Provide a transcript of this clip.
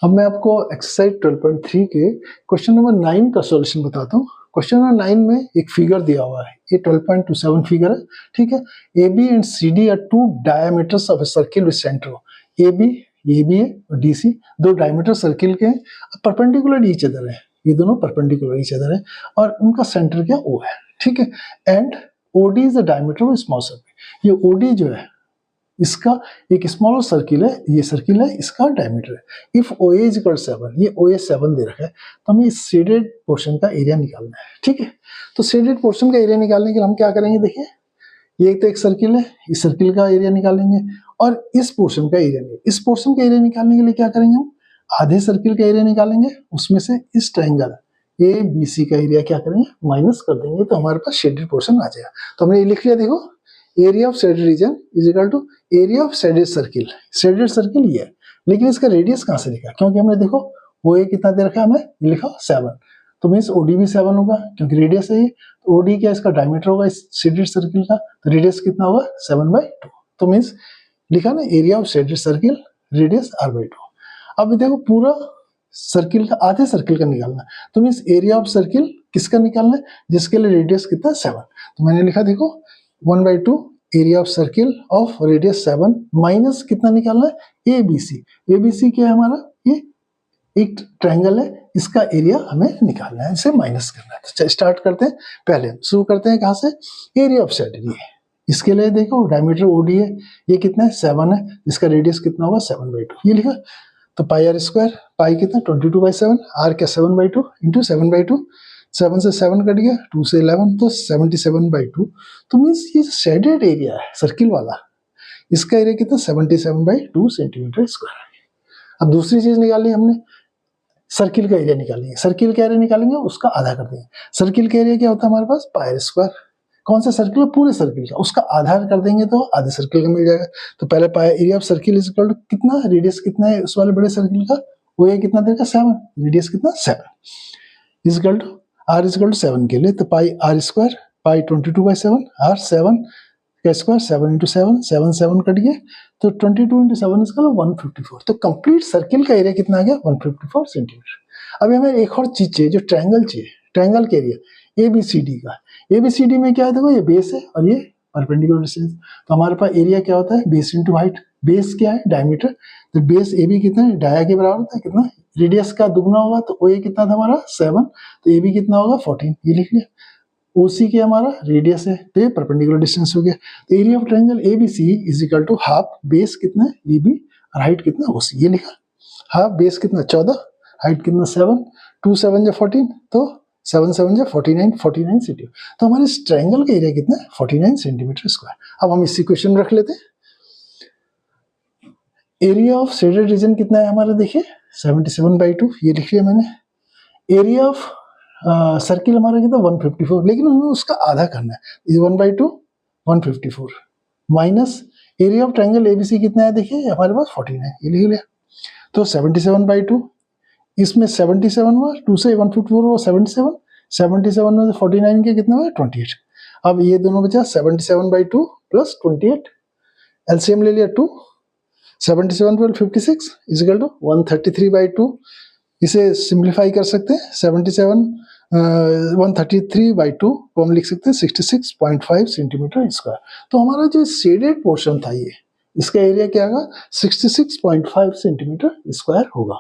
अब मैं आपको एक्सरसाइज 12.3 के क्वेश्चन नंबर 9 का सॉल्यूशन बताता हूँ। क्वेश्चन नंबर 9 में एक फिगर दिया हुआ है, ये 12.27 फिगर है, ठीक है। A B and C D are two diameters of a circle with centre. A B है और डी सी दो डायमीटर सर्किल के परपेंडिकुलर ईच अदर है, ये दोनों परपेंडिकुलर ईच अदर है और उनका सेंटर क्या ओ है, ठीक है। And O D is the diameter of small circle. ये ओ डी जो है इसका एक स्मॉलर सर्किल है, ये सर्किल है, इसका डायमीटर है। इफ ओ इज इक्वल 7, ये ओ ए 7 दे रखा है, तो हमें इस शेडेड पोर्शन का एरिया निकालना है, ठीक है। तो शेडेड पोर्शन का एरिया निकालने के लिए हम क्या करेंगे, देखिए ये तो एक सर्किल है, इस सर्किल का एरिया निकालेंगे और इस पोर्शन का एरिया निकालेंगे। इस पोर्शन का एरिया निकालने के लिए क्या करेंगे, हम आधे सर्किल का एरिया निकालेंगे, उसमें से इस ट्रायंगल ए बी सी का एरिया क्या करेंगे, माइनस कर देंगे, तो हमारे पास शेडेड पोर्शन आ जाएगा। तो हमने ये लिख लिया, देखो area of shaded region is equal to area of shaded circle. Shaded circle ये है, लेकिन इसका रेडियस कहाँ से लिखा, क्योंकि हमने देखो वो ए कितना दे रखा है, हमें ये लिखा 7, तो मीन्स ओडी भी 7 होगा क्योंकि रेडियस है ये। तो ओडी क्या इसका डायमीटर होगा इस शेडेड सर्किल का, तो रेडियस कितना होगा 7/2, तो मीन्स लिखा ना area of shaded circle radius r/2। अब देखो पूरा सर्किल का आधे सर्किल का निकालना, तो मीन्स एरिया ऑफ सर्किल किसका निकालना है, जिसके लिए रेडियस कितना 7, तो मैंने लिखा देखो 1/2 area of circle of radius 7 minus कितना निकालना है, एबीसी। एबीसी क्या है हमारा, ये एक ट्रायंगल है, इसका एरिया हमें निकालना है, इसे माइनस करना है। तो स्टार्ट करते हैं, पहले शुरू करते हैं कहाँ से, एरिया ऑफ शेडेड। ये इसके लिए देखो डायमीटर ओडी है, ये कितना है 7 है, इसका रेडियस कितना होगा 7/2, ये लिखा। तो पाई आर स्क्वायर, पाई कितना 22/7, आर क्या 7/2 इंटू 7/2, 7 से 7 कट गया, 2 से 11 तो 77/2। तो मीन्स ये शेडेड एरिया है सर्किल वाला, इसका एरिया कितना 77/2 सेंटीमीटर स्क्वायर। अब दूसरी चीज निकाली हमने, सर्किल का एरिया निकालेंगे। सर्किल का एरिया निकालेंगे, उसका आधा कर देंगे। सर्किल का एरिया क्या होता है हमारे पास, पाई आर स्क्वायर। कौन सा सर्किल, पूरे सर्किल का, उसका आधा कर देंगे तो आधे सर्किल का मिल जाएगा। तो पहले pi area of circle is equal to कितना, रेडियस कितना है उस वाले बड़े सर्किल का, वो ये कितना देगा 7, रेडियस कितना 7 is equal to R is equal to 7 के लिए, तो pi R square, pi 22/7, R 7 का स्क्वायर 7 इंटू 7, 7 कट गया, तो 22 इंटू 7 इसका 154। तो कंप्लीट सर्किल का एरिया कितना आ गया 154 सेंटीमीटर। अभी हमें एक और चीज चाहिए, जो ट्रायंगल चाहिए, ट्रायंगल के एरिया एबीसीडी का। एबीसीडी में क्या है, देखो ये बेस है और ये परपेंडिकुलर डिस्टेंस, तो हमारे पास एरिया क्या होता है, बेस इंटू हाइट। बेस क्या है, डायमीटर, तो बेस ए बी कितना है, डाया के बराबर होता है, कितना रेडियस का दुगना होगा, तो ओ ए कितना था हमारा 7, तो ए बी कितना होगा 14, ये लिख लिया। ओसी के हमारा रेडियस है, तो ये परपेंडिकुलर डिस्टेंस हो गया। तो area of triangle ABC is equal to half base कितना है ए बी और हाइट कितना ओसी, ये लिखा। हाफ बेस कितना 14, हाइट कितना 7, 2 7 जा 14, तो 7 7 जा 49 सेंटीमीटर। तो हमारे इस ट्रायंगल का एरिया कितना है 49 सेंटीमीटर स्क्वायर। अब हम इसी क्वेश्चन में रख लेते हैं। एरिया ऑफ शेडेड रीजन कितना है हमारा, देखिए 77/2, ये लिख लिया मैंने। एरिया ऑफ सर्किल हमारा कितना 154, लेकिन हमें उसका आधा करना है, 1/2 154 minus area of triangle ABC कितना है, देखिए हमारे पास 49, ये लिख लिया। तो 77/2, इसमें 77 हुआ, 2 से 154 हुआ 77, 77 में 49 के कितना हुआ 28। अब ये दोनों बचा 77/2 प्लस 28, एलसीएम ले लिया 2, 77 12 56 इज इक्वल टू 133/2। इसे सिंप्लीफाई कर सकते हैं, 133/2 को हम लिख सकते हैं 66.5 सेंटीमीटर स्क्वायर। तो हमारा जो शेडेड पोर्शन था ये, इसका एरिया क्या होगा 66.5 सेंटीमीटर स्क्वायर होगा।